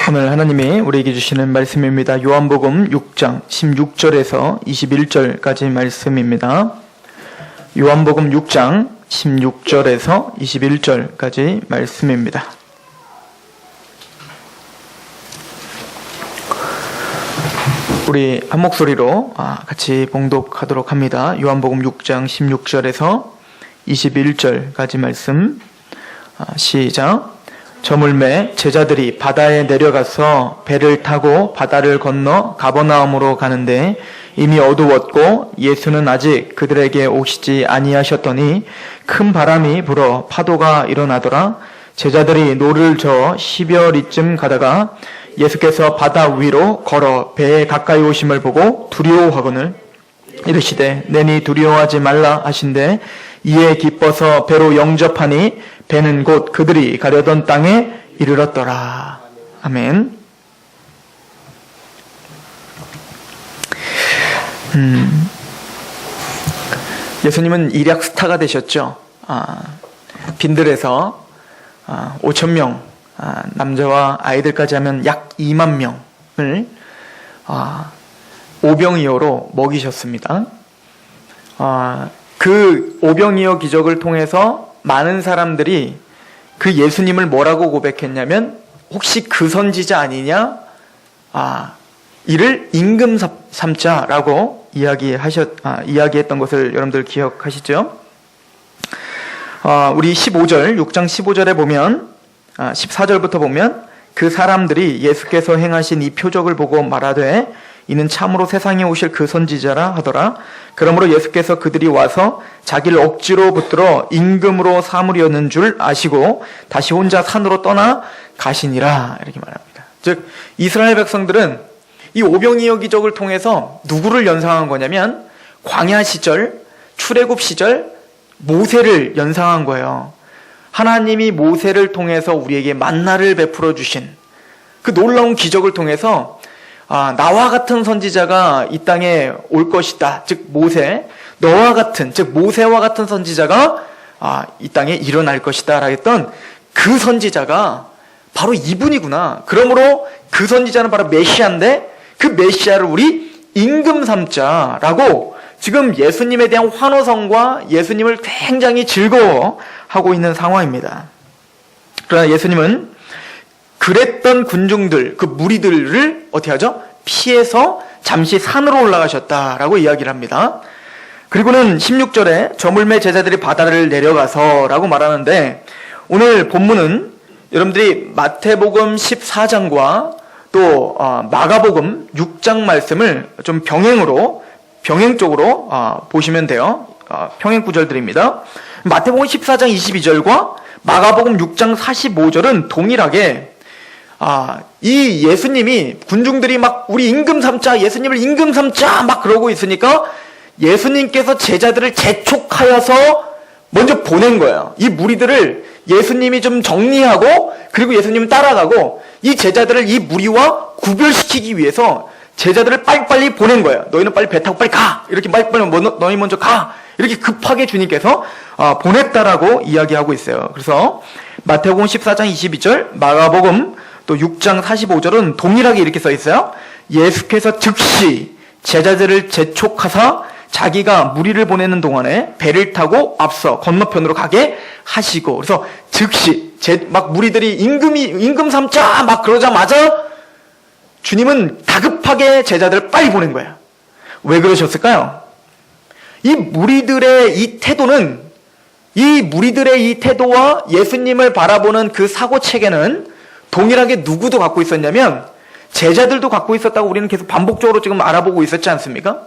오늘 하나님이 우리에게 주시는 말씀입니다. 요한복음 6장 16절에서 21절까지 말씀입니다. 요한복음 6장 16절에서 21절까지 말씀입니다. 우리 한 목소리로 같이 봉독하도록 합니다. 요한복음 6장 16절에서 21절까지 말씀. 시작. 저물매 제자들이 바다에 내려가서 배를 타고 바다를 건너 가버나움으로 가는데 이미 어두웠고 예수는 아직 그들에게 오시지 아니하셨더니 큰 바람이 불어 파도가 일어나더라. 제자들이 노를 저어 10여리쯤 가다가 예수께서 바다 위로 걸어 배에 가까이 오심을 보고 두려워하거늘 이르시되 내니 두려워하지 말라 하신대 이에 기뻐서 배로 영접하니 배는 곧 그들이 가려던 땅에 이르렀더라. 아멘. 예수님은 일약 스타가 되셨죠. 빈들에서 5,000명, 남자와 아이들까지 하면 약 2만 명을 오병이어로 먹이셨습니다. 그 오병이어 기적을 통해서 많은 사람들이 그 예수님을 뭐라고 고백했냐면 혹시 그 선지자 아니냐? 이를 임금 삼자라고 이야기했던 것을 여러분들 기억하시죠? 우리 6장 15절에 보면 14절부터 보면 그 사람들이 예수께서 행하신 이 표적을 보고 말하되 이는 참으로 세상에 오실 그 선지자라 하더라. 그러므로 예수께서 그들이 와서 자기를 억지로 붙들어 임금으로 삼으려는 줄 아시고 다시 혼자 산으로 떠나 가시니라. 이렇게 말합니다. 즉 이스라엘 백성들은 이 오병이어 기적을 통해서 누구를 연상한 거냐면 광야 시절, 출애굽 시절 모세를 연상한 거예요. 하나님이 모세를 통해서 우리에게 만나를 베풀어 주신 그 놀라운 기적을 통해서 나와 같은 선지자가 이 땅에 올 것이다. 즉 모세, 너와 같은, 즉 모세와 같은 선지자가 이 땅에 일어날 것이다. 라고 했던 그 선지자가 바로 이분이구나. 그러므로 그 선지자는 바로 메시아인데 그 메시아를 우리 임금 삼자라고 지금 예수님에 대한 환호성과 예수님을 굉장히 즐거워하고 있는 상황입니다. 그러나 예수님은 그랬던 군중들, 그 무리들을 어떻게 하죠? 피해서 잠시 산으로 올라가셨다라고 이야기를 합니다. 그리고는 16절에 저물매 제자들이 바다를 내려가서 라고 말하는데 오늘 본문은 여러분들이 마태복음 14장과 또 마가복음 6장 말씀을 좀 병행적으로 보시면 돼요. 평행 구절들입니다. 마태복음 14장 22절과 마가복음 6장 45절은 동일하게 이 예수님이 군중들이 막 우리 임금 삼자, 예수님을 임금 삼자 막 그러고 있으니까 예수님께서 제자들을 재촉하여서 먼저 보낸 거예요. 이 무리들을 예수님이 좀 정리하고 그리고 예수님 따라가고 이 제자들을 이 무리와 구별시키기 위해서 제자들을 빨리빨리 보낸 거예요. 너희는 빨리 배 타고 빨리 가! 이렇게 빨리빨리 너희 먼저 가! 이렇게 급하게 주님께서 보냈다라고 이야기하고 있어요. 그래서 마태복음 14장 22절, 마가복음 또 6장 45절은 동일하게 이렇게 써 있어요. 예수께서 즉시 제자들을 재촉하사 자기가 무리를 보내는 동안에 배를 타고 앞서 건너편으로 가게 하시고 그래서 즉시 막 무리들이 임금 삼자 막 그러자마자 주님은 다급하게 제자들을 빨리 보낸 거예요. 왜 그러셨을까요? 이 무리들의 이 태도와 예수님을 바라보는 그 사고체계는 동일하게 누구도 갖고 있었냐면 제자들도 갖고 있었다고 우리는 계속 반복적으로 지금 알아보고 있었지 않습니까?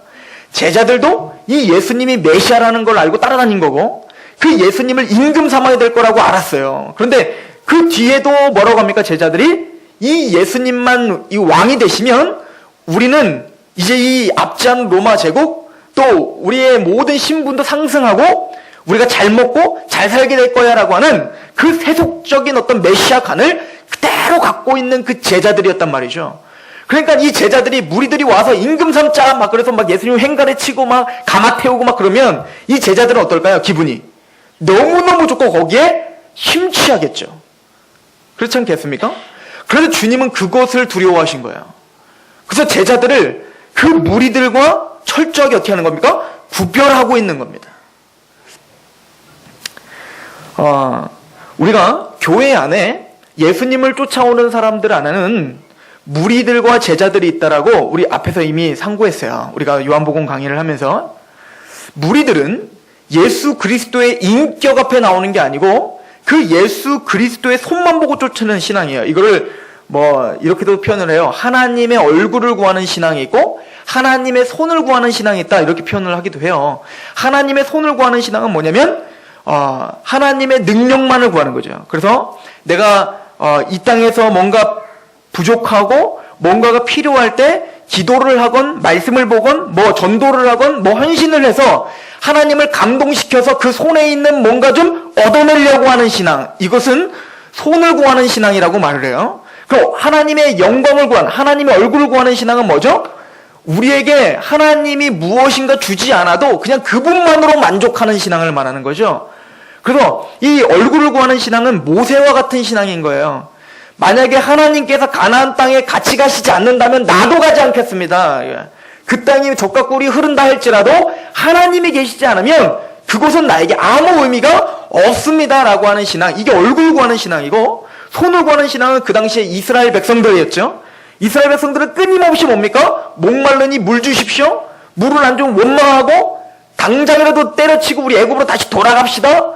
제자들도 이 예수님이 메시아라는 걸 알고 따라다닌 거고 그 예수님을 임금 삼아야 될 거라고 알았어요. 그런데 그 뒤에도 뭐라고 합니까? 제자들이 이 예수님만 이 왕이 되시면 우리는 이제 이 압제한 로마 제국 또 우리의 모든 신분도 상승하고 우리가 잘 먹고 잘 살게 될 거야 라고 하는 그 세속적인 어떤 메시아 간을 그대로 갖고 있는 그 제자들이었단 말이죠. 그러니까 이 제자들이 무리들이 와서 임금 삼자 막 그래서 막 예수님 횡가를 치고 막 가마 태우고 막 그러면 이 제자들은 어떨까요? 기분이 너무너무 좋고 거기에 심취하겠죠. 그렇지 않겠습니까? 그래서 주님은 그것을 두려워하신 거예요. 그래서 제자들을 그 무리들과 철저하게 어떻게 하는 겁니까? 구별하고 있는 겁니다. 우리가 교회 안에 예수님을 쫓아오는 사람들 안에는 무리들과 제자들이 있다라고 우리 앞에서 이미 상고했어요. 우리가 요한복음 강의를 하면서 무리들은 예수 그리스도의 인격 앞에 나오는 게 아니고 그 예수 그리스도의 손만 보고 쫓는 신앙이에요. 이거를 이렇게도 표현을 해요. 하나님의 얼굴을 구하는 신앙이 있고 하나님의 손을 구하는 신앙이 있다, 이렇게 표현을 하기도 해요. 하나님의 손을 구하는 신앙은 뭐냐면 하나님의 능력만을 구하는 거죠. 그래서 내가 이 땅에서 뭔가 부족하고 뭔가가 필요할 때 기도를 하건 말씀을 보건 전도를 하건 헌신을 해서 하나님을 감동시켜서 그 손에 있는 뭔가 좀 얻어내려고 하는 신앙, 이것은 손을 구하는 신앙이라고 말을 해요. 그리고 하나님의 영광을 구하는, 하나님의 얼굴을 구하는 신앙은 뭐죠? 우리에게 하나님이 무엇인가 주지 않아도 그냥 그분만으로 만족하는 신앙을 말하는 거죠. 그래서 이 얼굴을 구하는 신앙은 모세와 같은 신앙인 거예요. 만약에 하나님께서 가나안 땅에 같이 가시지 않는다면 나도 가지 않겠습니다. 그 땅이 젖과 꿀이 흐른다 할지라도 하나님이 계시지 않으면 그곳은 나에게 아무 의미가 없습니다라고 하는 신앙, 이게 얼굴 구하는 신앙이고, 손을 구하는 신앙은 그 당시에 이스라엘 백성들이었죠. 이스라엘 백성들은 끊임없이 뭡니까? 목마르니 물 주십시오. 물을 안 주면 원망하고 당장이라도 때려치고 우리 애굽으로 다시 돌아갑시다.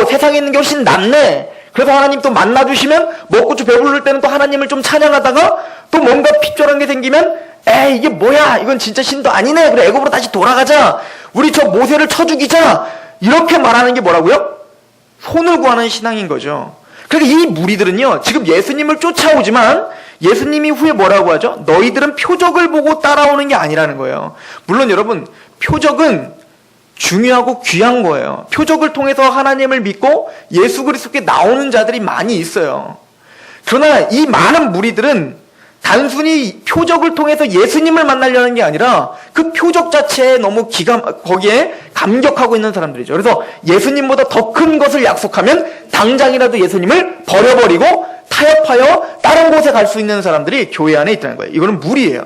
세상에 있는 게 훨씬 낫네. 그래서 하나님 또 만나주시면 먹고 배부를 때는 또 하나님을 좀 찬양하다가 또 뭔가 핍절한 게 생기면 에이 이게 뭐야, 이건 진짜 신도 아니네, 그래 애굽으로 다시 돌아가자, 우리 저 모세를 쳐 죽이자, 이렇게 말하는 게 뭐라고요? 손을 구하는 신앙인 거죠. 그러니까 이 무리들은요, 지금 예수님을 쫓아오지만 예수님이 후에 뭐라고 하죠? 너희들은 표적을 보고 따라오는 게 아니라는 거예요. 물론 여러분, 표적은 중요하고 귀한 거예요. 표적을 통해서 하나님을 믿고 예수 그리스도께 나오는 자들이 많이 있어요. 그러나 이 많은 무리들은 단순히 표적을 통해서 예수님을 만나려는 게 아니라 그 표적 자체에 너무 거기에 감격하고 있는 사람들이죠. 그래서 예수님보다 더 큰 것을 약속하면 당장이라도 예수님을 버려버리고 타협하여 다른 곳에 갈 수 있는 사람들이 교회 안에 있다는 거예요. 이거는 무리예요.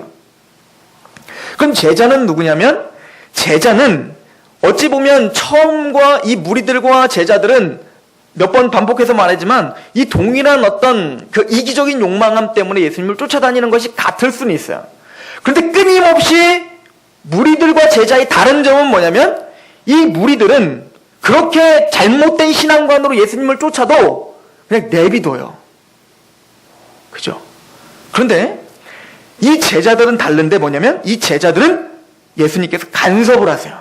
그럼 제자는 누구냐면, 제자는 어찌 보면 처음과 이 무리들과 제자들은 몇 번 반복해서 말하지만 이 동일한 어떤 그 이기적인 욕망함 때문에 예수님을 쫓아다니는 것이 같을 수는 있어요. 그런데 끊임없이 무리들과 제자의 다른 점은 뭐냐면, 이 무리들은 그렇게 잘못된 신앙관으로 예수님을 쫓아도 그냥 내비둬요. 그죠? 그런데 이 제자들은 다른데 뭐냐면, 이 제자들은 예수님께서 간섭을 하세요.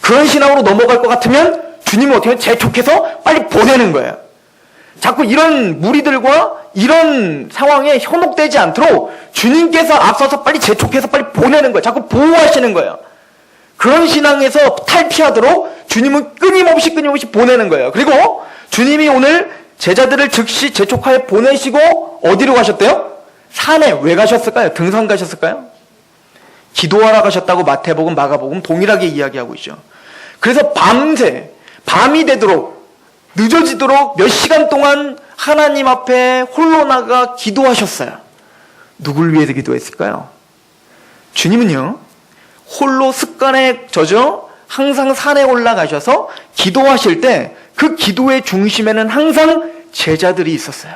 그런 신앙으로 넘어갈 것 같으면 주님이 어떻게 하면 재촉해서 빨리 보내는 거예요. 자꾸 이런 무리들과 이런 상황에 현혹되지 않도록 주님께서 앞서서 빨리 재촉해서 빨리 보내는 거예요. 자꾸 보호하시는 거예요. 그런 신앙에서 탈피하도록 주님은 끊임없이 보내는 거예요. 그리고 주님이 오늘 제자들을 즉시 재촉하여 보내시고 어디로 가셨대요? 산에. 왜 가셨을까요? 등산 가셨을까요? 기도하러 가셨다고 마태복음, 마가복음 동일하게 이야기하고 있죠. 그래서 밤이 되도록, 늦어지도록 몇 시간 동안 하나님 앞에 홀로 나가 기도하셨어요. 누굴 위해서 기도했을까요? 주님은요, 홀로 습관에 젖어 항상 산에 올라가셔서 기도하실 때 그 기도의 중심에는 항상 제자들이 있었어요.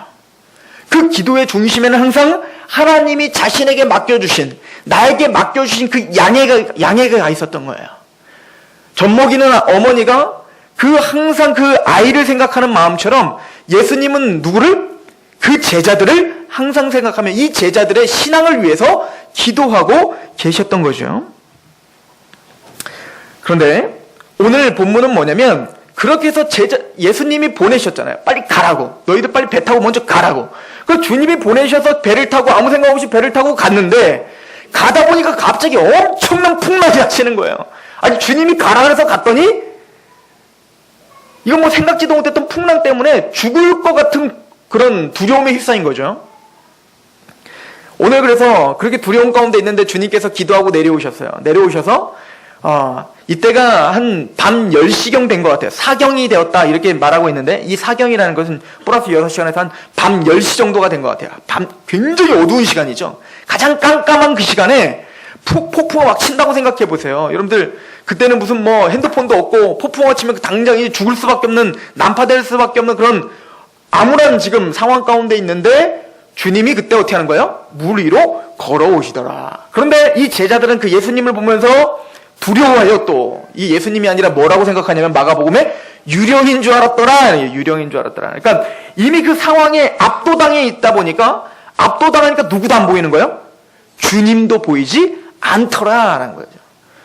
그 기도의 중심에는 항상 하나님이 자신에게 맡겨주신, 나에게 맡겨주신 그 양해가 있었던 거예요. 젖먹이는 어머니가 항상 그 아이를 생각하는 마음처럼 예수님은 누구를? 그 제자들을 항상 생각하며 이 제자들의 신앙을 위해서 기도하고 계셨던 거죠. 그런데 오늘 본문은 뭐냐면, 그렇게 해서 예수님이 보내셨잖아요. 빨리 가라고. 너희들 빨리 배 타고 먼저 가라고. 그 주님이 보내셔서 배를 타고 아무 생각 없이 배를 타고 갔는데, 가다 보니까 갑자기 엄청난 풍랑이 하시는 거예요. 아니, 주님이 가라 그래서 갔더니 이건 생각지도 못했던 풍랑 때문에 죽을 것 같은 그런 두려움에 휩싸인 거죠. 오늘 그래서 그렇게 두려움 가운데 있는데 주님께서 기도하고 내려오셨어요. 내려오셔서 이때가 한 밤 10시경 된 것 같아요. 사경이 되었다 이렇게 말하고 있는데 이 사경이라는 것은 플러스 6시간에서 한 밤 10시 정도가 된 것 같아요. 굉장히 어두운 시간이죠. 가장 깜깜한 그 시간에 폭풍우가 막 친다고 생각해 보세요. 여러분들 그때는 무슨 뭐 핸드폰도 없고 폭풍우가 치면 당장 죽을 수밖에 없는, 난파될 수밖에 없는 그런 암울한 지금 상황 가운데 있는데 주님이 그때 어떻게 하는 거예요? 물 위로 걸어오시더라. 그런데 이 제자들은 그 예수님을 보면서 두려워해요. 또 이 예수님이 아니라 뭐라고 생각하냐면 마가복음에 유령인 줄 알았더라. 유령인 줄 알았더라. 그러니까 이미 그 상황에 압도당해 있다 보니까, 압도당하니까 누구도 안 보이는 거예요? 주님도 보이지 않더라라는 거죠.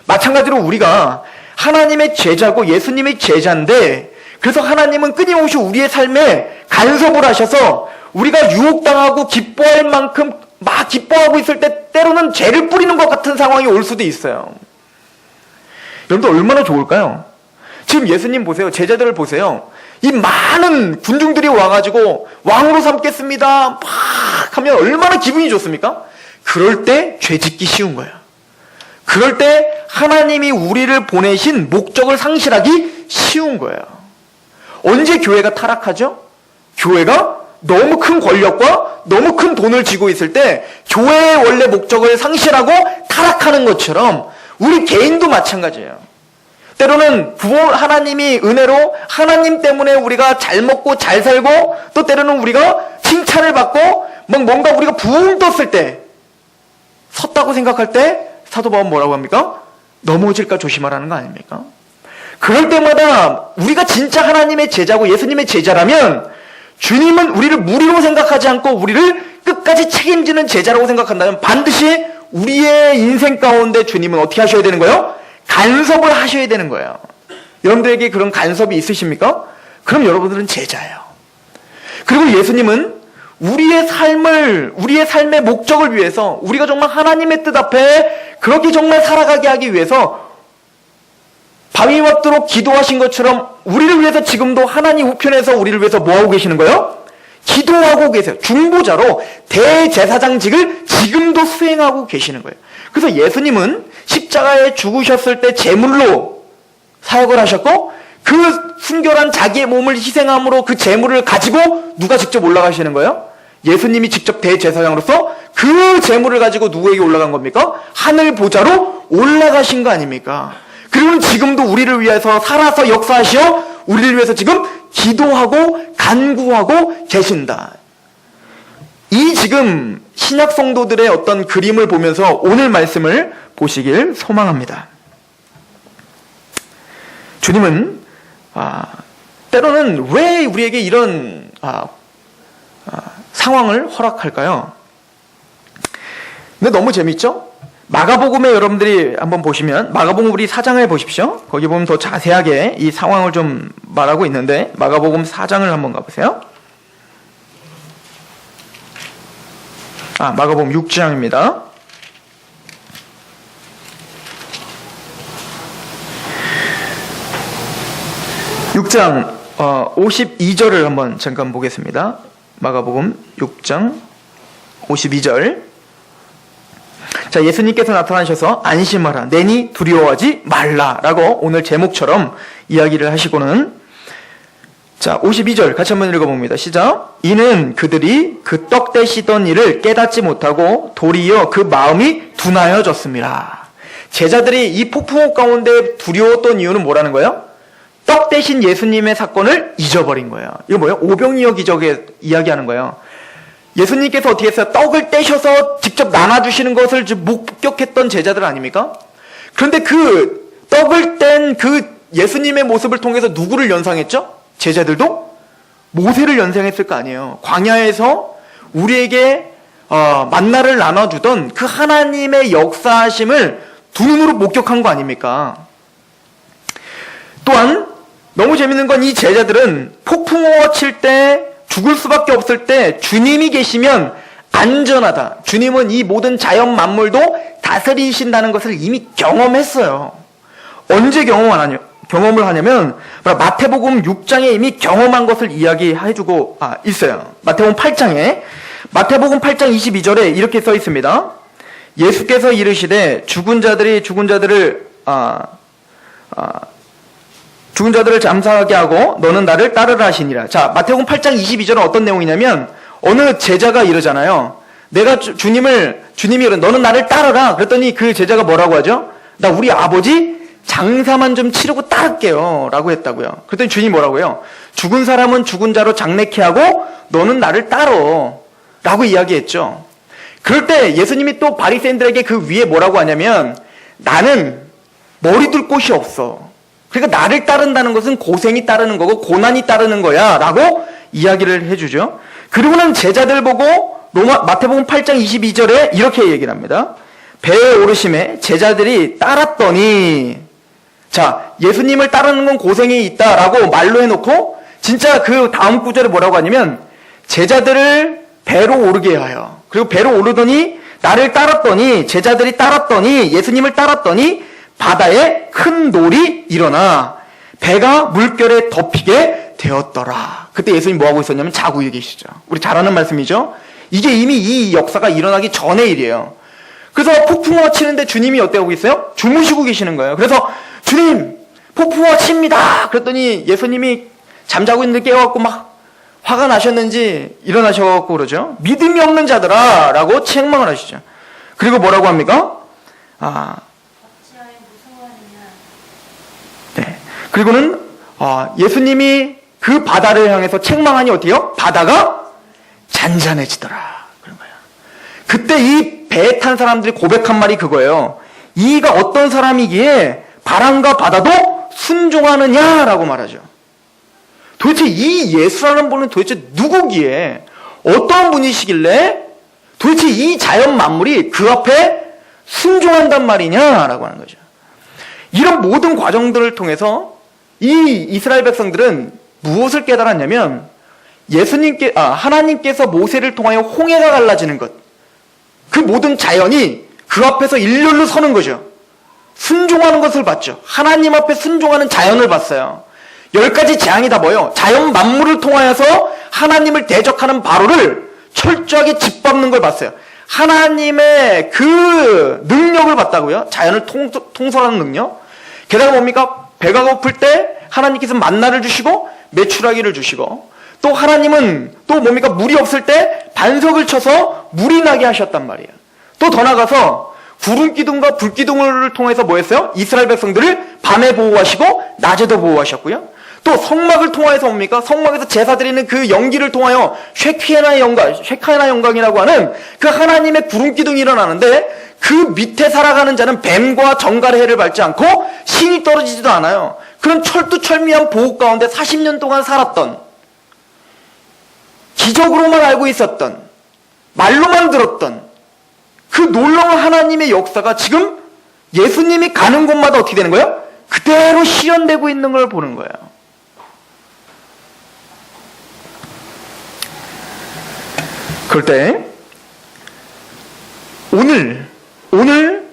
마찬가지로 우리가 하나님의 제자고 예수님의 제자인데, 그래서 하나님은 끊임없이 우리의 삶에 간섭을 하셔서 우리가 유혹당하고 기뻐할 만큼 막 기뻐하고 있을 때 때로는 죄를 뿌리는 것 같은 상황이 올 수도 있어요. 여러분들 얼마나 좋을까요? 지금 예수님 보세요. 제자들을 보세요. 이 많은 군중들이 와가지고 왕으로 삼겠습니다 막 하면 얼마나 기분이 좋습니까? 그럴 때 죄 짓기 쉬운 거예요. 그럴 때 하나님이 우리를 보내신 목적을 상실하기 쉬운 거예요. 언제 교회가 타락하죠? 교회가 너무 큰 권력과 너무 큰 돈을 쥐고 있을 때 교회의 원래 목적을 상실하고 타락하는 것처럼 우리 개인도 마찬가지예요. 때로는 하나님이 은혜로 하나님 때문에 우리가 잘 먹고 잘 살고, 또 때로는 우리가 칭찬을 받고 뭔가 우리가 부흥 떴을 때, 섰다고 생각할 때 사도 바울은 뭐라고 합니까? 넘어질까 조심하라는 거 아닙니까? 그럴 때마다 우리가 진짜 하나님의 제자고 예수님의 제자라면 주님은 우리를 무리로 생각하지 않고 우리를 끝까지 책임지는 제자라고 생각한다면 반드시 우리의 인생 가운데 주님은 어떻게 하셔야 되는 거예요? 간섭을 하셔야 되는 거예요. 여러분들에게 그런 간섭이 있으십니까? 그럼 여러분들은 제자예요. 그리고 예수님은 우리의 삶의 목적을 위해서, 우리가 정말 하나님의 뜻 앞에 그렇게 정말 살아가게 하기 위해서 밤이 왔도록 기도하신 것처럼 우리를 위해서 지금도 하나님 우편에서 우리를 위해서 뭐하고 계시는 거예요? 기도하고 계세요. 중보자로 대제사장직을 지금도 수행하고 계시는 거예요. 그래서 예수님은 십자가에 죽으셨을 때 제물로 사역을 하셨고, 그 순결한 자기의 몸을 희생함으로 그 제물을 가지고 누가 직접 올라가시는 거예요? 예수님이 직접 대제사장으로서 그 제물을 가지고 누구에게 올라간 겁니까? 하늘 보좌로 올라가신 거 아닙니까? 그리고 지금도 우리를 위해서 살아서 역사하시어 우리를 위해서 지금 기도하고 간구하고 계신다. 이 지금 신약 성도들의 어떤 그림을 보면서 오늘 말씀을 보시길 소망합니다. 주님은 때로는 왜 우리에게 이런 상황을 허락할까요? 근데 너무 재밌죠? 마가복음에 여러분들이 한번 보시면, 마가복음 우리 4장을 보십시오. 거기 보면 더 자세하게 이 상황을 좀 말하고 있는데, 마가복음 4장을 한번 가보세요. 마가복음 6장입니다. 6장 52절을 한번 잠깐 보겠습니다. 마가복음 6장 52절. 자, 예수님께서 나타나셔서 안심하라, 내니 두려워하지 말라라고 오늘 제목처럼 이야기를 하시고는, 자, 52절 같이 한번 읽어봅니다. 시작. 이는 그들이 그 떡 떼시던 일을 깨닫지 못하고 도리어 그 마음이 둔하여졌습니다. 제자들이 이 폭풍우 가운데 두려웠던 이유는 뭐라는 거예요? 떡 대신 예수님의 사건을 잊어버린 거예요. 이거 뭐예요? 오병이어 기적에 이야기하는 거예요. 예수님께서 어떻게 했어요? 떡을 떼셔서 직접 나눠주시는 것을 목격했던 제자들 아닙니까? 그런데 그 떡을 뗀 그 예수님의 모습을 통해서 누구를 연상했죠? 제자들도 모세를 연상했을 거 아니에요. 광야에서 우리에게 만나를 나눠주던 그 하나님의 역사하심을 두 눈으로 목격한 거 아닙니까? 또한 너무 재밌는 건 이 제자들은 폭풍우가 칠 때, 죽을 수밖에 없을 때 주님이 계시면 안전하다, 주님은 이 모든 자연 만물도 다스리신다는 것을 이미 경험했어요. 언제 경험을 하냐면 마태복음 6장에 이미 경험한 것을 이야기해주고 있어요. 마태복음 8장 22절에 이렇게 써 있습니다. 예수께서 이르시되 죽은 자들을 죽은 자들을 잠사하게 하고 너는 나를 따르라 하시니라. 자, 마태복음 8장 22절은 어떤 내용이냐면 어느 제자가 이러잖아요. 내가 주님이 이런 너는 나를 따르라. 그랬더니 그 제자가 뭐라고 하죠? 나 우리 아버지 장사만 좀 치르고 따를게요 라고 했다고요. 그랬더니 주님이 뭐라고 해요? 죽은 사람은 죽은 자로 장례케 하고 너는 나를 따러 라고 이야기했죠. 그럴 때 예수님이 또 바리새인들에게 그 위에 뭐라고 하냐면 나는 머리 둘 곳이 없어. 그러니까 나를 따른다는 것은 고생이 따르는 거고 고난이 따르는 거야 라고 이야기를 해주죠. 그리고는 제자들 보고 마태복음 8장 22절에 이렇게 얘기를 합니다. 배에 오르심에 제자들이 따랐더니, 자, 예수님을 따르는 건 고생이 있다라고 말로 해놓고 진짜 그 다음 구절에 뭐라고 하냐면 제자들을 배로 오르게 하여, 그리고 배로 오르더니 나를 따랐더니, 제자들이 따랐더니, 예수님을 따랐더니 바다에 큰 놀이 일어나 배가 물결에 덮이게 되었더라. 그때 예수님 뭐하고 있었냐면 자고 계시죠. 우리 잘 아는 말씀이죠. 이게 이미 이 역사가 일어나기 전의 일이에요. 그래서 폭풍우가 치는데 주님이 어때하고 있어요? 주무시고 계시는 거예요. 그래서 주님 폭풍우가 칩니다. 그랬더니 예수님이 잠자고 있는데 깨워갖고 막 화가 나셨는지 일어나셔갖고 그러죠. 믿음이 없는 자들아 라고 책망을 하시죠. 그리고 뭐라고 합니까? 네. 그리고는 예수님이 그 바다를 향해서 책망하니 어때요? 바다가 잔잔해지더라. 그런 거예요. 그때 이 배에 탄 사람들이 고백한 말이 그거예요. 이가 어떤 사람이기에 바람과 바다도 순종하느냐라고 말하죠. 도대체 이 예수라는 분은 도대체 누구기에 어떤 분이시길래 도대체 이 자연 만물이 그 앞에 순종한단 말이냐라고 하는 거죠. 이런 모든 과정들을 통해서 이 이스라엘 백성들은 무엇을 깨달았냐면 하나님께서 모세를 통하여 홍해가 갈라지는 것, 그 모든 자연이 그 앞에서 일렬로 서는 거죠. 순종하는 것을 봤죠. 하나님 앞에 순종하는 자연을 봤어요. 10가지 재앙이 다 뭐예요? 자연 만물을 통하여서 하나님을 대적하는 바로를 철저하게 짓밟는 걸 봤어요. 하나님의 그 능력을 봤다고요. 자연을 통솔하는 능력. 게다가 뭡니까? 배가 고플 때 하나님께서 만나를 주시고 메추라기를 주시고, 또 하나님은 또 뭡니까? 물이 없을 때 반석을 쳐서 물이 나게 하셨단 말이에요. 또 더 나가서 구름 기둥과 불 기둥을 통해서 뭐 했어요? 이스라엘 백성들을 밤에 보호하시고 낮에도 보호하셨고요. 또 성막을 통하여서 뭡니까? 성막에서 제사 드리는 그 연기를 통하여 쉐카나 영광이라고 하는 그 하나님의 구름 기둥이 일어나는데, 그 밑에 살아가는 자는 뱀과 정갈의 해를 밟지 않고 신이 떨어지지도 않아요. 그런 철두철미한 보호 가운데 40년 동안 살았던, 기적으로만 알고 있었던, 말로만 들었던 그 놀라운 하나님의 역사가 지금 예수님이 가는 곳마다 어떻게 되는 거예요? 그대로 실현되고 있는 걸 보는 거예요. 그럴 때 오늘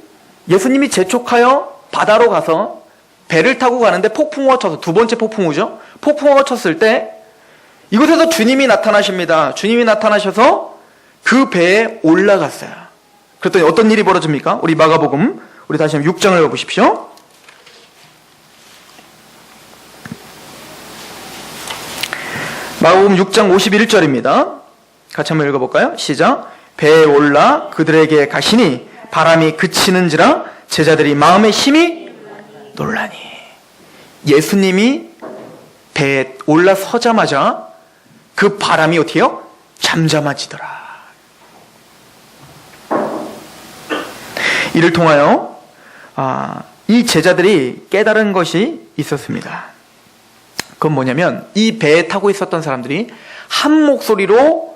예수님이 재촉하여 바다로 가서 배를 타고 가는데 폭풍우가 쳐서, 두 번째 폭풍우죠. 폭풍우가 쳤을 때 이곳에서 주님이 나타나십니다. 주님이 나타나셔서 그 배에 올라갔어요. 그랬더니 어떤 일이 벌어집니까? 우리 마가복음, 우리 다시 한번 6장을 보십시오. 마가복음 6장 51절입니다. 같이 한번 읽어볼까요? 시작. 배에 올라 그들에게 가시니 바람이 그치는지라 제자들이 마음에 심히 놀라니. 예수님이 배에 올라서자마자 그 바람이 어떻게 해요? 잠잠해지더라. 이를 통하여 이 제자들이 깨달은 것이 있었습니다. 그건 뭐냐면 이 배에 타고 있었던 사람들이 한 목소리로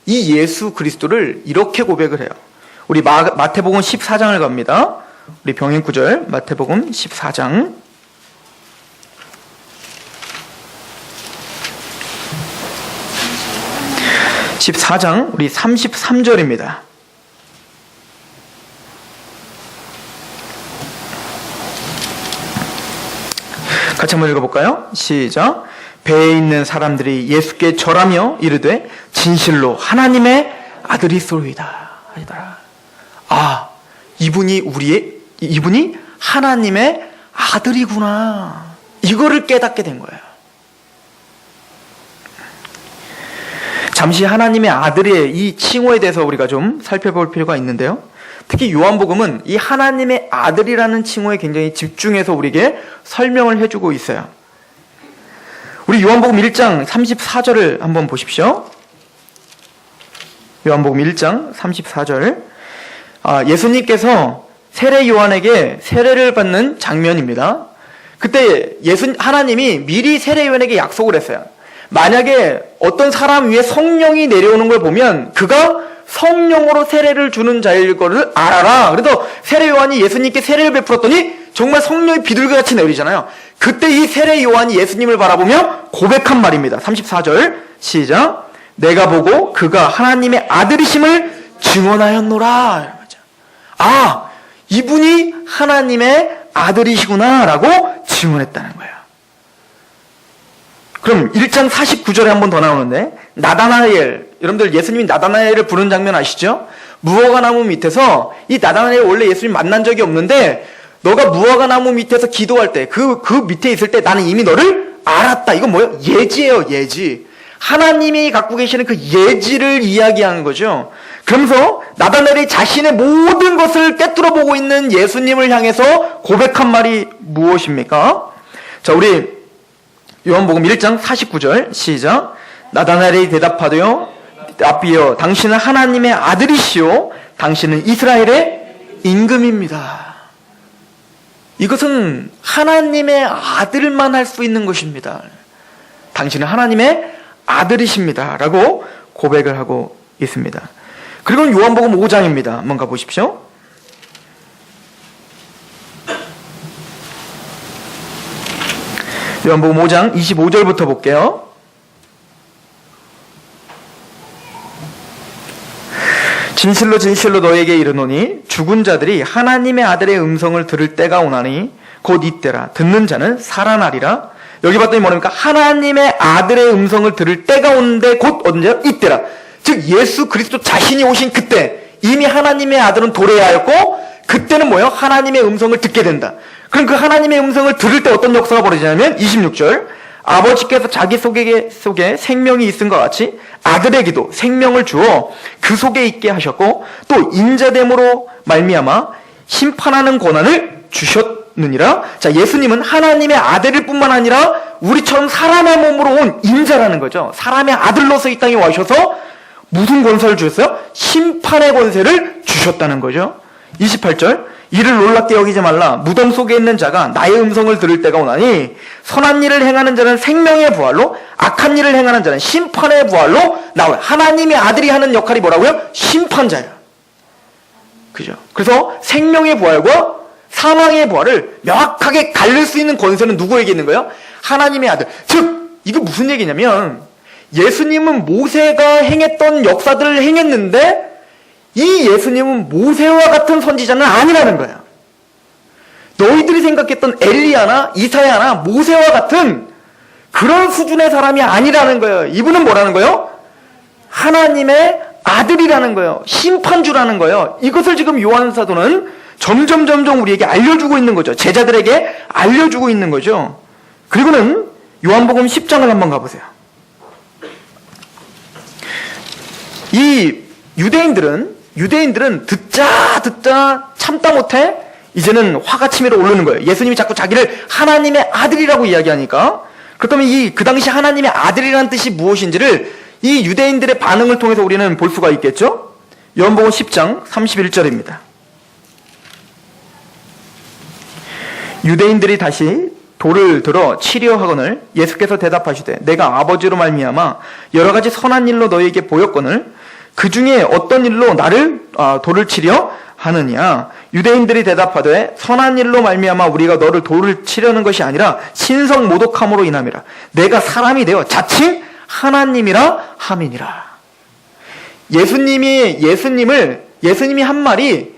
이 예수 그리스도를 이렇게 고백을 해요. 우리 마태복음 14장을 갑니다. 우리 병행 구절 마태복음 14장 14장 우리 33절입니다. 같이 한번 읽어볼까요? 시작. 배에 있는 사람들이 예수께 절하며 이르되 진실로 하나님의 아들이소이다 하더라. 이분이 하나님의 아들이구나. 이거를 깨닫게 된 거예요. 잠시 하나님의 아들의 이 칭호에 대해서 우리가 좀 살펴볼 필요가 있는데요. 특히 요한복음은 이 하나님의 아들이라는 칭호에 굉장히 집중해서 우리에게 설명을 해주고 있어요. 우리 요한복음 1장 34절을 한번 보십시오. 요한복음 1장 34절. 예수님께서 세례 요한에게 세례를 받는 장면입니다. 그때 하나님이 미리 세례 요한에게 약속을 했어요. 만약에 어떤 사람 위에 성령이 내려오는 걸 보면 그가 성령으로 세례를 주는 자일 거를 알아라. 그래서 세례 요한이 예수님께 세례를 베풀었더니 정말 성령이 비둘기같이 내리잖아요. 그때 이 세례 요한이 예수님을 바라보며 고백한 말입니다. 34절 시작. 내가 보고 그가 하나님의 아들이심을 증언하였노라. 아, 이분이 하나님의 아들이시구나 라고 증언했다는 거예요. 그럼 1장 49절에 한 번 더 나오는데, 나다나엘, 여러분들 예수님이 나다나엘을 부른 장면 아시죠? 무화과나무 밑에서, 이 나다나엘 원래 예수님 만난 적이 없는데 너가 무화과나무 밑에서 기도할 때 그 밑에 있을 때 나는 이미 너를 알았다. 이건 뭐예요? 예지예요. 예지. 하나님이 갖고 계시는 그 예지를 이야기하는 거죠. 그러면서 나다나엘이 자신의 모든 것을 꿰뚫어 보고 있는 예수님을 향해서 고백한 말이 무엇입니까? 자, 우리 요한복음 1장 49절 시작. 나다나엘이 대답하되요 라삐여, 당신은 하나님의 아들이시오, 당신은 이스라엘의 임금입니다. 이것은 하나님의 아들만 할 수 있는 것입니다. 당신은 하나님의 아들이십니다 라고 고백을 하고 있습니다. 그리고 요한복음 5장입니다. 한번 가보십시오. 요한복음 5장 25절부터 볼게요. 진실로 진실로 너에게 이르노니 죽은 자들이 하나님의 아들의 음성을 들을 때가 오나니 곧 이때라. 듣는 자는 살아나리라. 여기 봤더니 뭐랍니까? 하나님의 아들의 음성을 들을 때가 오는데 곧 언제요? 이때라. 즉 예수 그리스도 자신이 오신 그때 이미 하나님의 아들은 도래하였고 그때는 뭐예요? 하나님의 음성을 듣게 된다. 그럼 그 하나님의 음성을 들을 때 어떤 역사가 벌어지냐면 26절. 아버지께서 자기 속에 생명이 있은 것 같이 아들에게도 생명을 주어 그 속에 있게 하셨고 또 인자됨으로 말미암아 심판하는 권한을 주셨느니라. 자, 예수님은 하나님의 아들일 뿐만 아니라 우리처럼 사람의 몸으로 온 인자라는 거죠. 사람의 아들로서 이 땅에 와셔서 무슨 권세를 주셨어요? 심판의 권세를 주셨다는 거죠. 28절. 이를 놀랍게 여기지 말라. 무덤 속에 있는 자가 나의 음성을 들을 때가 오나니 선한 일을 행하는 자는 생명의 부활로, 악한 일을 행하는 자는 심판의 부활로 나와요. 하나님의 아들이 하는 역할이 뭐라고요? 심판자예요. 그죠? 그래서 생명의 부활과 사망의 부활을 명확하게 가릴 수 있는 권세는 누구에게 있는 거예요? 하나님의 아들. 즉 이거 무슨 얘기냐면 예수님은 모세가 행했던 역사들을 행했는데 이 예수님은 모세와 같은 선지자는 아니라는 거예요. 너희들이 생각했던 엘리야나 이사야나 모세와 같은 그런 수준의 사람이 아니라는 거예요. 이분은 뭐라는 거예요? 하나님의 아들이라는 거예요. 심판주라는 거예요. 이것을 지금 요한 사도는 점점 우리에게 알려주고 있는 거죠. 제자들에게 알려주고 있는 거죠. 그리고는 요한복음 10장을 한번 가보세요. 이 유대인들은 듣자 참다 못해 이제는 화가 치밀어 오르는 거예요. 예수님이 자꾸 자기를 하나님의 아들이라고 이야기하니까. 그렇다면 그 당시 하나님의 아들이라는 뜻이 무엇인지를 이 유대인들의 반응을 통해서 우리는 볼 수가 있겠죠. 요한복음 10장 31절입니다. 유대인들이 다시 돌을 들어 치려 하거늘 예수께서 대답하시되 내가 아버지로 말미암아 여러 가지 선한 일로 너희에게 보였거늘 그 중에 어떤 일로 나를 돌을 치려 하느냐. 유대인들이 대답하되 선한 일로 말미암아 우리가 너를 돌을 치려는 것이 아니라 신성 모독함으로 인함이라. 내가 사람이 되어 자칭 하나님이라 함이니라. 예수님이 한 말이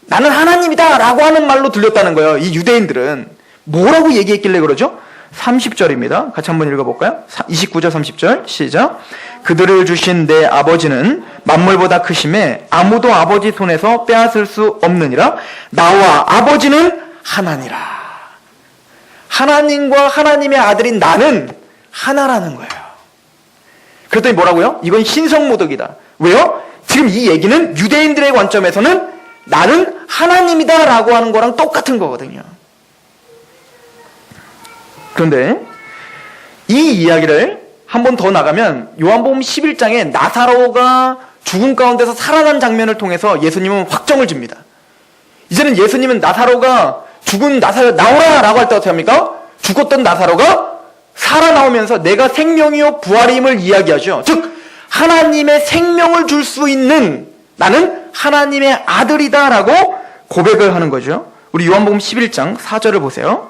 나는 하나님이다 라고 하는 말로 들렸다는 거예요. 이 유대인들은 뭐라고 얘기했길래 그러죠? 30절입니다. 같이 한번 읽어볼까요? 29절 30절 시작. 그들을 주신 내 아버지는 만물보다 크심에 아무도 아버지 손에서 빼앗을 수 없느니라. 나와 아버지는 하나니라. 하나님과 하나님의 아들인 나는 하나라는 거예요. 그랬더니 뭐라고요? 이건 신성모독이다. 왜요? 지금 이 얘기는 유대인들의 관점에서는 나는 하나님이다 라고 하는 거랑 똑같은 거거든요. 그런데 이 이야기를 한 번 더 나가면 요한복음 11장에 나사로가 죽은 가운데서 살아난 장면을 통해서 예수님은 확정을 줍니다. 이제는 예수님은 나사로가 죽은 나사로 나오라 라고 할 때 어떻게 합니까? 죽었던 나사로가 살아나오면서 내가 생명이요 부활임을 이야기하죠. 즉 하나님의 생명을 줄 수 있는 나는 하나님의 아들이다 라고 고백을 하는 거죠. 우리 요한복음 11장 4절을 보세요.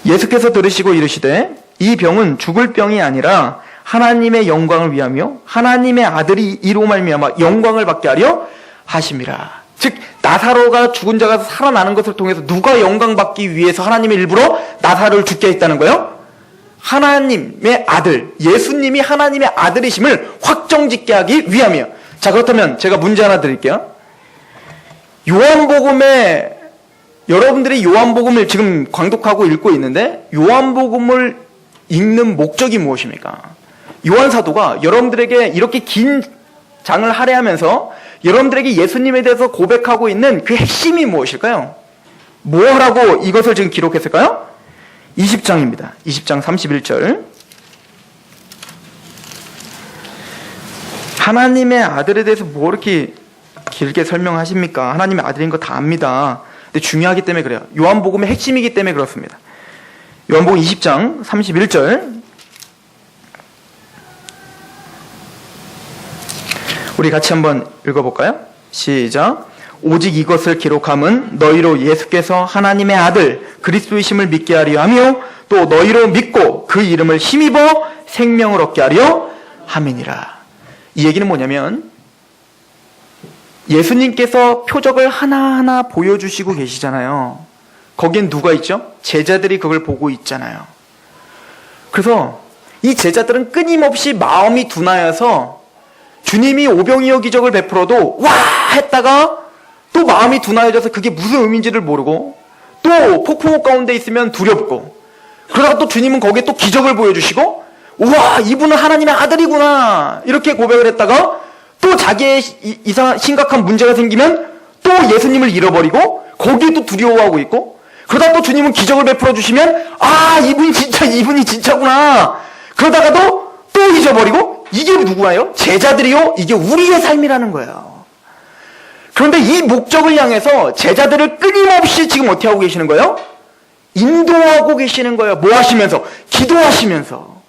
예수께서 들으시고 이르시되 이 병은 죽을 병이 아니라 하나님의 영광을 위하며 하나님의 아들이 이로 말미암아 영광을 받게 하려 하심이라. 즉 나사로가 죽은 자가 살아나는 것을 통해서 누가 영광 받기 위해서 하나님이 일부러 나사로를 죽게 했다는 거예요? 하나님의 아들, 예수님이 하나님의 아들이심을 확정짓게 하기 위함이에요. 자, 그렇다면 제가 문제 하나 드릴게요. 요한복음에 여러분들이 요한복음을 지금 광독하고 읽고 있는데 요한복음을 읽는 목적이 무엇입니까? 요한 사도가 여러분들에게 이렇게 긴 장을 할애하면서 여러분들에게 예수님에 대해서 고백하고 있는 그 핵심이 무엇일까요? 뭐라고 이것을 지금 기록했을까요? 20장입니다. 20장 31절. 하나님의 아들에 대해서 뭐 이렇게 길게 설명하십니까? 하나님의 아들인 거 다 압니다. 근데 중요하기 때문에 그래요. 요한복음의 핵심이기 때문에 그렇습니다. 요한복음 20장 31절. 우리 같이 한번 읽어볼까요? 시작. 오직 이것을 기록함은 너희로 예수께서 하나님의 아들 그리스도이심을 믿게 하려 하며 또 너희로 믿고 그 이름을 힘입어 생명을 얻게 하려 함이니라. 이 얘기는 뭐냐면 예수님께서 표적을 하나하나 보여주시고 계시잖아요. 거긴 누가 있죠? 제자들이 그걸 보고 있잖아요. 그래서 이 제자들은 끊임없이 마음이 둔하여서 주님이 오병이어 기적을 베풀어도 와 했다가 또 마음이 둔하여져서 그게 무슨 의미인지를 모르고 또 폭풍우 가운데 있으면 두렵고 그러다가 또 주님은 거기에 또 기적을 보여주시고 우와 이분은 하나님의 아들이구나 이렇게 고백을 했다가 또 자기의 이상한 심각한 문제가 생기면 또 예수님을 잃어버리고 거기에 또 두려워하고 있고 그러다 또 주님은 기적을 베풀어 주시면 아 이분이 진짜구나 그러다가도 또 잊어버리고 이게 누구예요? 제자들이요? 이게 우리의 삶이라는 거예요. 그런데 이 목적을 향해서 제자들을 끊임없이 지금 어떻게 하고 계시는 거예요? 인도하고 계시는 거예요. 뭐 하시면서? 기도하시면서.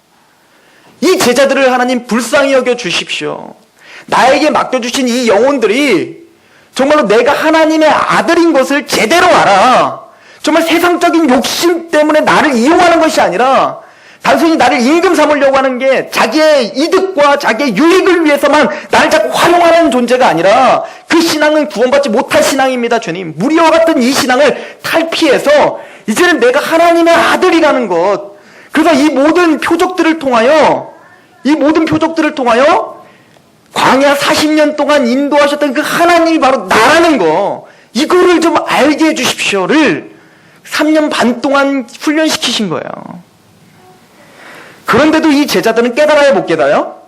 이 제자들을 하나님 불쌍히 여겨 주십시오. 나에게 맡겨주신 이 영혼들이 정말로 내가 하나님의 아들인 것을 제대로 알아. 정말 세상적인 욕심 때문에 나를 이용하는 것이 아니라 단순히 나를 임금 삼으려고 하는 게 자기의 이득과 자기의 유익을 위해서만 나를 자꾸 활용하는 존재가 아니라 그 신앙은 구원받지 못할 신앙입니다. 주님. 무리와 같은 이 신앙을 탈피해서 이제는 내가 하나님의 아들이라는 것. 그래서 이 모든 표적들을 통하여 광야 40년 동안 인도하셨던 그 하나님이 바로 나라는 거. 이거를 좀 알게 해 주십시오를 3년 반 동안 훈련시키신 거예요. 그런데도 이 제자들은 깨달아야 못 깨달아요?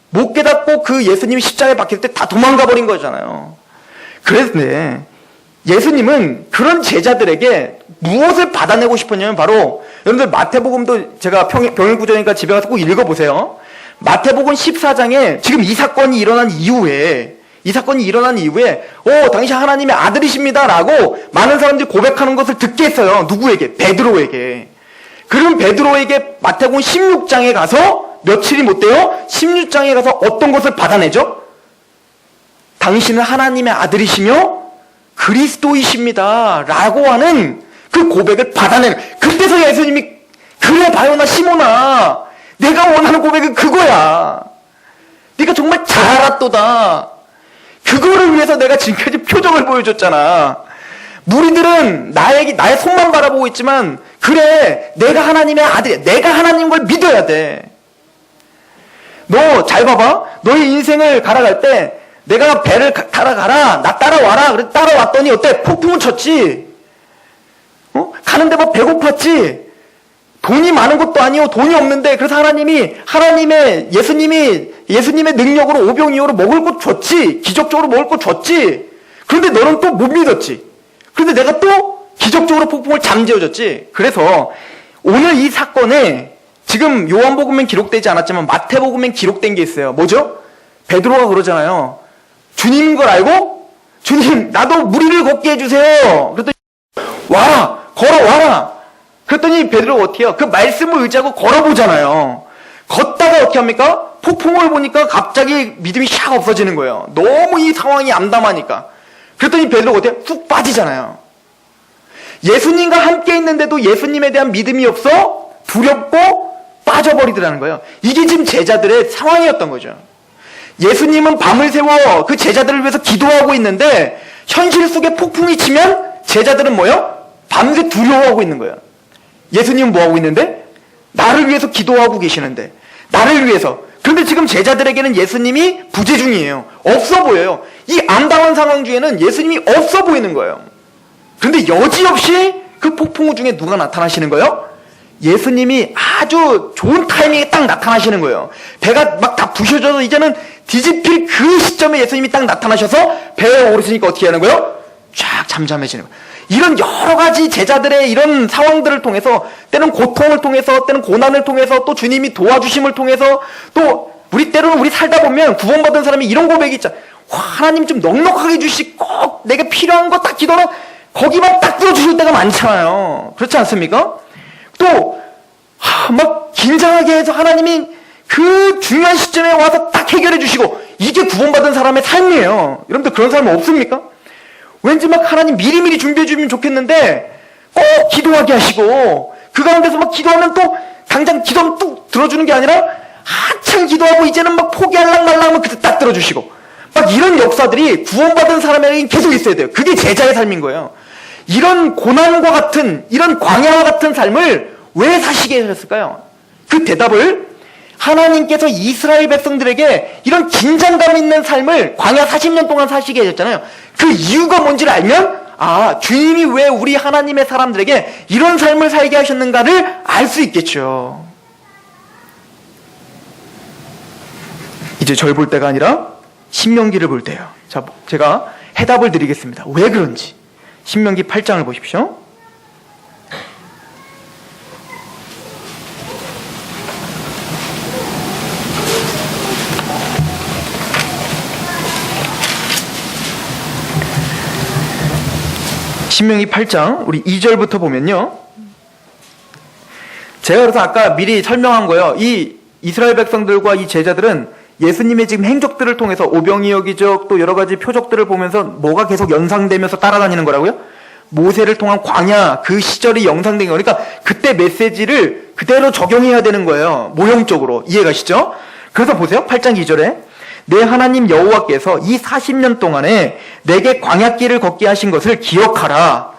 못 깨닫고 그 예수님이 십자가에 박힐 때 다 도망가 버린 거잖아요. 그런데 예수님은 그런 제자들에게 무엇을 받아내고 싶었냐면 바로 여러분들 마태복음도 제가 병일구절이니까 집에 가서 꼭 읽어보세요. 마태복음 14장에 지금 이 사건이 일어난 이후에 당신 하나님의 아들이십니다 라고 많은 사람들이 고백하는 것을 듣게 했어요. 누구에게? 베드로에게. 그럼 베드로에게 마태복음 16장에 가서 며칠이 못 돼요? 16장에 가서 어떤 것을 받아내죠? 당신은 하나님의 아들이시며 그리스도이십니다 라고 하는 그 고백을 받아내는 그때서 예수님이 그래 바요나 시몬아 내가 원하는 고백은 그거야. 네가 정말 잘 알았도다. 그거를 위해서 내가 지금까지 표정을 보여줬잖아. 무리들은 나의 손만 바라보고 있지만 그래 내가 하나님의 아들이야. 내가 하나님 걸 믿어야 돼. 너 잘 봐봐. 너의 인생을 갈아갈 때 내가 배를 타러 가라. 나 따라와라. 그래 따라왔더니 어때? 폭풍은 쳤지. 가는데 뭐 배고팠지. 돈이 많은 것도 아니고 돈이 없는데 그래서 예수님의 능력으로 오병이어로 먹을 것 줬지. 기적적으로 먹을 것 줬지. 그런데 너는 또 못 믿었지. 그런데 내가 또 기적적으로 폭풍을 잠재워줬지. 그래서 오늘 이 사건에 지금 요한복음엔 기록되지 않았지만 마태복음엔 기록된 게 있어요. 뭐죠? 베드로가 그러잖아요. 주님인 걸 알고 주님 나도 무리를 걷게 해주세요. 그랬더니 와라 걸어와라. 그랬더니 베드로가 어떻게 해요? 그 말씀을 의지하고 걸어보잖아요. 걷다가 어떻게 합니까? 폭풍을 보니까 갑자기 믿음이 샥 없어지는 거예요. 너무 이 상황이 암담하니까. 그랬더니 베드로가 어떻게 해요? 쑥 빠지잖아요. 예수님과 함께 있는데도 예수님에 대한 믿음이 없어 두렵고 빠져버리더라는 거예요. 이게 지금 제자들의 상황이었던 거죠. 예수님은 밤을 새워 그 제자들을 위해서 기도하고 있는데 현실 속에 폭풍이 치면 제자들은 뭐예요? 밤새 두려워하고 있는 거예요. 예수님은 뭐하고 있는데? 나를 위해서 기도하고 계시는데 나를 위해서. 그런데 지금 제자들에게는 예수님이 부재 중이에요. 없어 보여요. 이 암담한 상황 중에는 예수님이 없어 보이는 거예요. 그런데 여지없이 그 폭풍우 중에 누가 나타나시는 거예요? 예수님이 아주 좋은 타이밍에 딱 나타나시는 거예요. 배가 막 다 부셔져서 이제는 뒤집힐 그 시점에 예수님이 딱 나타나셔서 배에 오르시니까 어떻게 하는 거예요? 쫙 잠잠해지는 거예요. 이런 여러 가지 제자들의 이런 상황들을 통해서 때는 고통을 통해서 때는 고난을 통해서 또 주님이 도와주심을 통해서 또 때로는 우리 살다 보면 구원받은 사람이 이런 고백이 있잖아요. 하나님 좀 넉넉하게 주시 꼭 내게 필요한 거 딱 기도는 거기만 딱 들어주실 때가 많잖아요. 그렇지 않습니까? 또 막 긴장하게 해서 하나님이 그 중요한 시점에 와서 딱 해결해 주시고 이게 구원받은 사람의 삶이에요. 여러분들 그런 사람 없습니까? 왠지 막 하나님 미리미리 준비해 주면 좋겠는데 꼭 기도하게 하시고 그 가운데서 막 기도하면 또 당장 기도하면 뚝 들어주는 게 아니라 한참 기도하고 이제는 막 포기할랑 말랑하면 그때 딱 들어주시고 막 이런 역사들이 구원받은 사람에게 계속 있어야 돼요. 그게 제자의 삶인 거예요. 이런 고난과 같은 이런 광야와 같은 삶을 왜 사시게 하셨을까요? 그 대답을 하나님께서 이스라엘 백성들에게 이런 긴장감 있는 삶을 광야 40년 동안 사시게 하셨잖아요. 그 이유가 뭔지를 알면 주님이 왜 우리 하나님의 사람들에게 이런 삶을 살게 하셨는가를 알 수 있겠죠. 이제 절 볼 때가 아니라 신명기를 볼 때예요. 자, 제가 해답을 드리겠습니다. 왜 그런지. 신명기 8장을 보십시오. 신명기 8장 우리 2절부터 보면요. 제가 그래서 아까 미리 설명한 거예요. 이 이스라엘 백성들과 이 제자들은 예수님의 지금 행적들을 통해서 오병이어 기적 또 여러 가지 표적들을 보면서 뭐가 계속 연상되면서 따라다니는 거라고요? 모세를 통한 광야 그 시절이 연상된 거. 그러니까 그때 메시지를 그대로 적용해야 되는 거예요. 모형적으로. 이해가시죠? 그래서 보세요. 8장 2절에 내 하나님 여호와께서 이 40년 동안에 내게 광야길을 걷게 하신 것을 기억하라.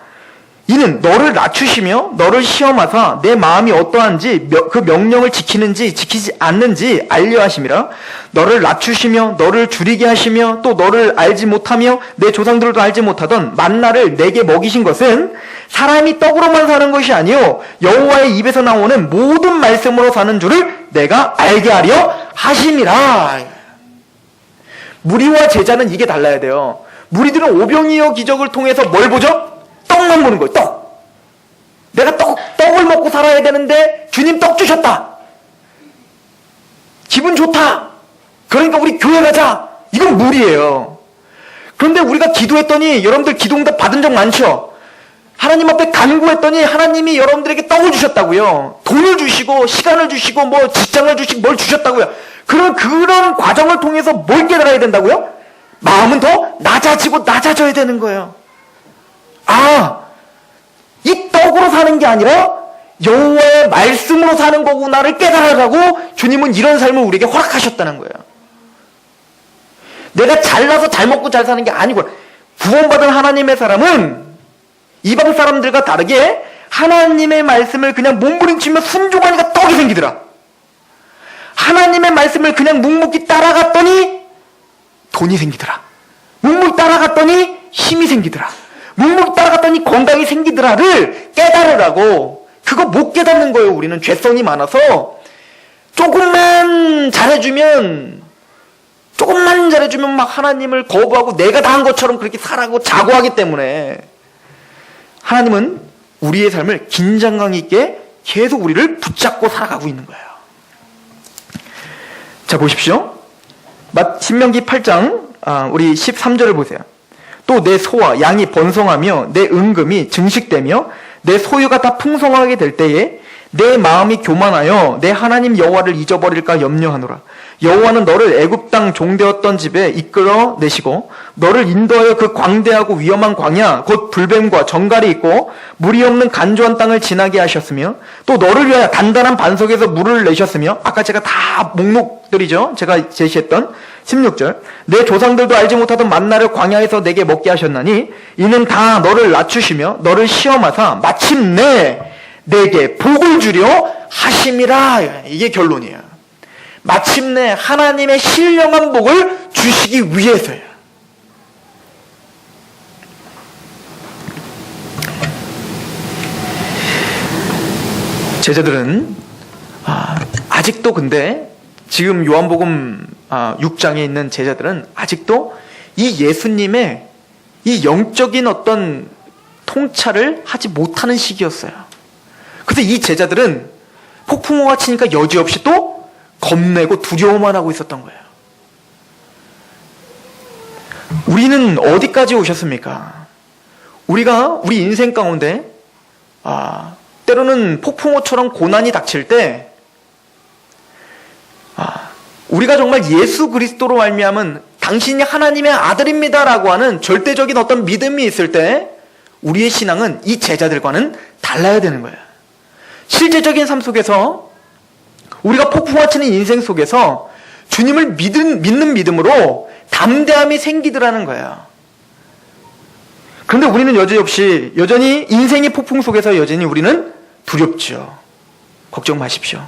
이는 너를 낮추시며 너를 시험하사 내 마음이 어떠한지 그 명령을 지키는지 지키지 않는지 알려 하심이라. 너를 낮추시며 너를 줄이게 하시며 또 너를 알지 못하며 내 조상들도 알지 못하던 만나를 내게 먹이신 것은 사람이 떡으로만 사는 것이 아니요 여호와의 입에서 나오는 모든 말씀으로 사는 줄을 내가 알게 하려 하심이라. 무리와 제자는 이게 달라야 돼요. 무리들은 오병이어 기적을 통해서 뭘 보죠? 떡만 보는 거예요. 떡. 내가 떡을 먹고 살아야 되는데 주님 떡 주셨다. 기분 좋다. 그러니까 우리 교회 가자. 이건 무리예요. 그런데 우리가 기도했더니 여러분들 기도응답 받은 적 많죠? 하나님 앞에 간구했더니 하나님이 여러분들에게 떡을 주셨다고요. 돈을 주시고 시간을 주시고 뭐 직장을 주시고 뭘 주셨다고요. 그런 과정을 통해서 뭘 깨달아야 된다고요? 마음은 더 낮아지고 낮아져야 되는 거예요. 이 떡으로 사는 게 아니라 여호와의 말씀으로 사는 거구나를 깨달아가고 주님은 이런 삶을 우리에게 허락하셨다는 거예요. 내가 잘나서 잘 먹고 잘 사는 게 아니고 구원받은 하나님의 사람은 이방 사람들과 다르게 하나님의 말씀을 그냥 몸부림치며 순종하니까 떡이 생기더라. 하나님의 말씀을 그냥 묵묵히 따라갔더니 돈이 생기더라. 따라갔더니 힘이 생기더라. 묵묵히 따라갔더니 건강이 생기더라를 깨달으라고. 그거 못 깨닫는 거예요. 우리는 죄성이 많아서 조금만 잘해주면 막 하나님을 거부하고 내가 다 한 것처럼 그렇게 살아고 자고하기 때문에 하나님은 우리의 삶을 긴장감 있게 계속 우리를 붙잡고 살아가고 있는 거예요. 자, 보십시오. 신명기 8장 우리 13절을 보세요. 또 내 소와 양이 번성하며 내 은금이 증식되며 내 소유가 다 풍성하게 될 때에 내 마음이 교만하여 내 하나님 여호와를 잊어버릴까 염려하노라. 여호와는 너를 애굽 땅 종되었던 집에 이끌어 내시고 너를 인도하여 그 광대하고 위험한 광야 곧 불뱀과 정갈이 있고 물이 없는 간조한 땅을 지나게 하셨으며 또 너를 위하여 단단한 반석에서 물을 내셨으며 아까 제가 다 목록들이죠. 제가 제시했던 16절 내 조상들도 알지 못하던 만나를 광야에서 내게 먹게 하셨나니 이는 다 너를 낮추시며 너를 시험하사 마침내 내게 복을 주려 하심이라. 이게 결론이에요. 마침내 하나님의 신령한 복을 주시기 위해서예요. 제자들은 아직도 근데 지금 요한복음 6장에 있는 제자들은 아직도 이 예수님의 이 영적인 어떤 통찰을 하지 못하는 시기였어요. 그래서 이 제자들은 폭풍우가 치니까 여지없이 또 겁내고 두려워만 하고 있었던 거예요. 우리는 어디까지 오셨습니까? 우리가 우리 인생 가운데 때로는 폭풍우처럼 고난이 닥칠 때 우리가 정말 예수 그리스도로 말미암은 당신이 하나님의 아들입니다라고 하는 절대적인 어떤 믿음이 있을 때 우리의 신앙은 이 제자들과는 달라야 되는 거예요. 실제적인 삶 속에서 우리가 폭풍과 치는 인생 속에서 주님을 믿는 믿음으로 담대함이 생기더라는 거예요. 그런데 우리는 여전히 인생의 폭풍 속에서 여전히 우리는 두렵죠. 걱정 마십시오.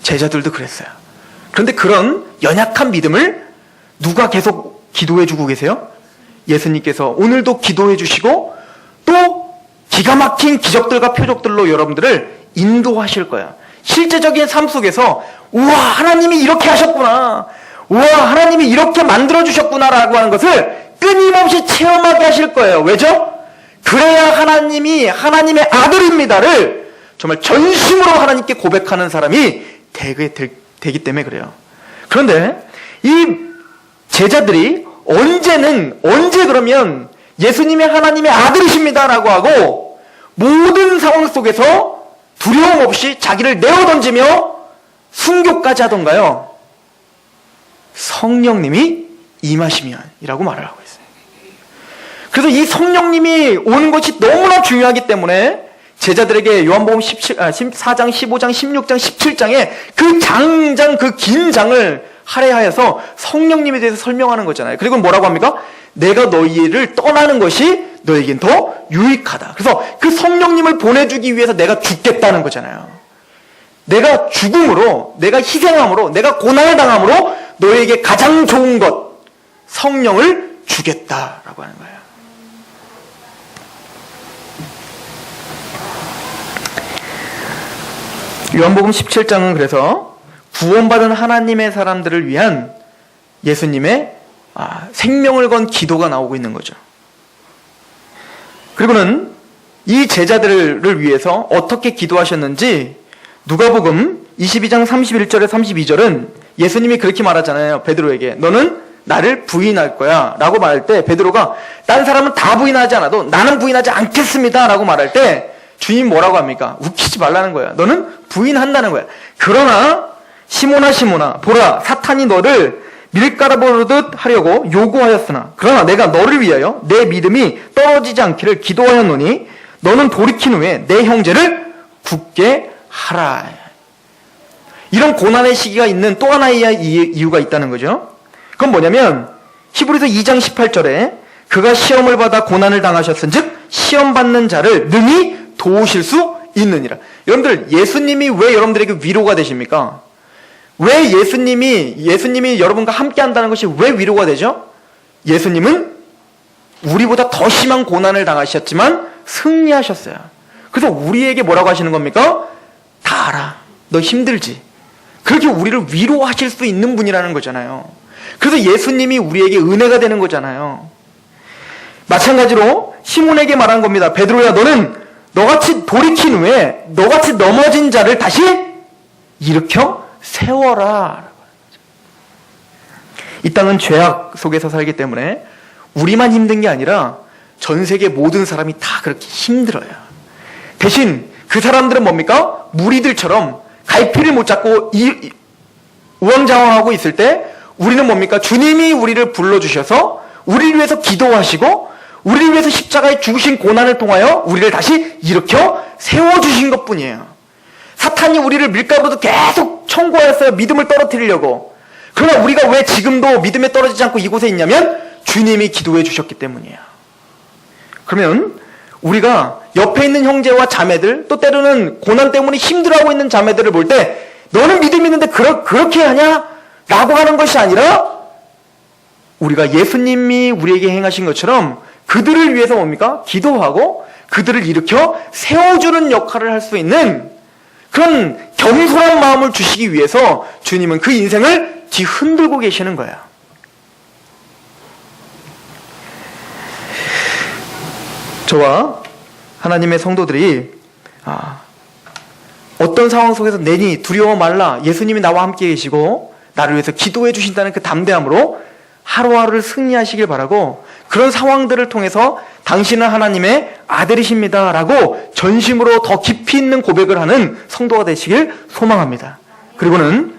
제자들도 그랬어요. 그런데 그런 연약한 믿음을 누가 계속 기도해 주고 계세요? 예수님께서 오늘도 기도해 주시고 또 기가 막힌 기적들과 표적들로 여러분들을 인도하실 거야. 실제적인 삶 속에서 우와 하나님이 이렇게 하셨구나, 우와 하나님이 이렇게 만들어주셨구나라고 하는 것을 끊임없이 체험하게 하실 거예요. 왜죠? 그래야 하나님이 하나님의 아들입니다를 정말 전심으로 하나님께 고백하는 사람이 되기 때문에 그래요. 그런데 이 제자들이 언제 그러면 예수님이 하나님의 아들이십니다라고 하고 모든 상황 속에서 두려움 없이 자기를 내어던지며 순교까지 하던가요? 성령님이 임하시면이라고 말을 하고 있어요. 그래서 이 성령님이 오는 것이 너무나 중요하기 때문에 제자들에게 요한복음 14장, 15장, 16장, 17장에 그 긴 장을 할애하여서 성령님에 대해서 설명하는 거잖아요. 그리고 뭐라고 합니까? 내가 너희를 떠나는 것이 너에겐 더 유익하다. 그래서 그 성령님을 보내주기 위해서 내가 죽겠다는 거잖아요. 내가 죽음으로, 내가 희생함으로, 내가 고난을 당함으로 너에게 가장 좋은 것, 성령을 주겠다라고 하는 거예요. 요한복음 17장은 그래서 구원받은 하나님의 사람들을 위한 예수님의 생명을 건 기도가 나오고 있는 거죠. 그리고는 이 제자들을 위해서 어떻게 기도하셨는지 누가복음 22장 31절에 32절은 예수님이 그렇게 말하잖아요. 베드로에게 너는 나를 부인할 거야 라고 말할 때 베드로가 다른 사람은 다 부인하지 않아도 나는 부인하지 않겠습니다 라고 말할 때 주님 뭐라고 합니까? 웃기지 말라는 거야. 너는 부인한다는 거야. 그러나 시몬아 보라 사탄이 너를 밀가루 버르듯 하려고 요구하였으나 그러나 내가 너를 위하여 내 믿음이 떨어지지 않기를 기도하였노니 너는 돌이킨 후에 내 형제를 굳게 하라. 이런 고난의 시기가 있는 또 하나의 이유가 있다는 거죠. 그건 뭐냐면 히브리서 2장 18절에 그가 시험을 받아 고난을 당하셨은즉 시험 받는 자를 능히 도우실 수 있느니라. 여러분들 예수님이 왜 여러분들에게 위로가 되십니까? 왜 예수님이 여러분과 함께 한다는 것이 왜 위로가 되죠? 예수님은 우리보다 더 심한 고난을 당하셨지만 승리하셨어요. 그래서 우리에게 뭐라고 하시는 겁니까? 다 알아. 너 힘들지. 그렇게 우리를 위로하실 수 있는 분이라는 거잖아요. 그래서 예수님이 우리에게 은혜가 되는 거잖아요. 마찬가지로 시몬에게 말한 겁니다. 베드로야, 너는 너같이 돌이킨 후에 너같이 넘어진 자를 다시 일으켜 세워라. 이 땅은 죄악 속에서 살기 때문에 우리만 힘든 게 아니라 전 세계 모든 사람이 다 그렇게 힘들어요. 대신 그 사람들은 뭡니까? 무리들처럼 갈피를 못 잡고 우왕좌왕하고 있을 때 우리는 뭡니까? 주님이 우리를 불러주셔서 우리를 위해서 기도하시고 우리를 위해서 십자가에 죽으신 고난을 통하여 우리를 다시 일으켜 세워주신 것뿐이에요. 사탄이 우리를 밀가루도 계속 청구하였어요. 믿음을 떨어뜨리려고. 그러나 우리가 왜 지금도 믿음에 떨어지지 않고 이곳에 있냐면 주님이 기도해 주셨기 때문이에요. 그러면 우리가 옆에 있는 형제와 자매들, 또 때로는 고난 때문에 힘들어하고 있는 자매들을 볼 때 너는 믿음이 있는데 그렇게 하냐? 라고 하는 것이 아니라 우리가 예수님이 우리에게 행하신 것처럼 그들을 위해서 뭡니까? 기도하고 그들을 일으켜 세워주는 역할을 할 수 있는 그런 겸손한 마음을 주시기 위해서 주님은 그 인생을 뒤흔들고 계시는 거예요. 저와 하나님의 성도들이 어떤 상황 속에서 내니 두려워 말라, 예수님이 나와 함께 계시고 나를 위해서 기도해 주신다는 그 담대함으로 하루하루를 승리하시길 바라고, 그런 상황들을 통해서 당신은 하나님의 아들이십니다 라고 전심으로 더 깊이 있는 고백을 하는 성도가 되시길 소망합니다. 그리고는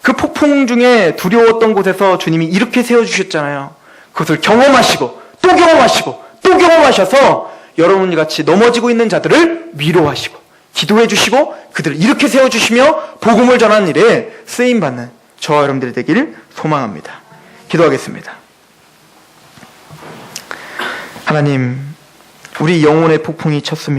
그 폭풍 중에 두려웠던 곳에서 주님이 이렇게 세워주셨잖아요. 그것을 경험하시고 또 경험하시고 또 경험하셔서 여러분이 같이 넘어지고 있는 자들을 위로하시고 기도해 주시고 그들을 이렇게 세워주시며 복음을 전하는 일에 쓰임받는 저와 여러분들이 되길 소망합니다. 기도하겠습니다. 하나님, 우리 영혼의 폭풍이 쳤습니다.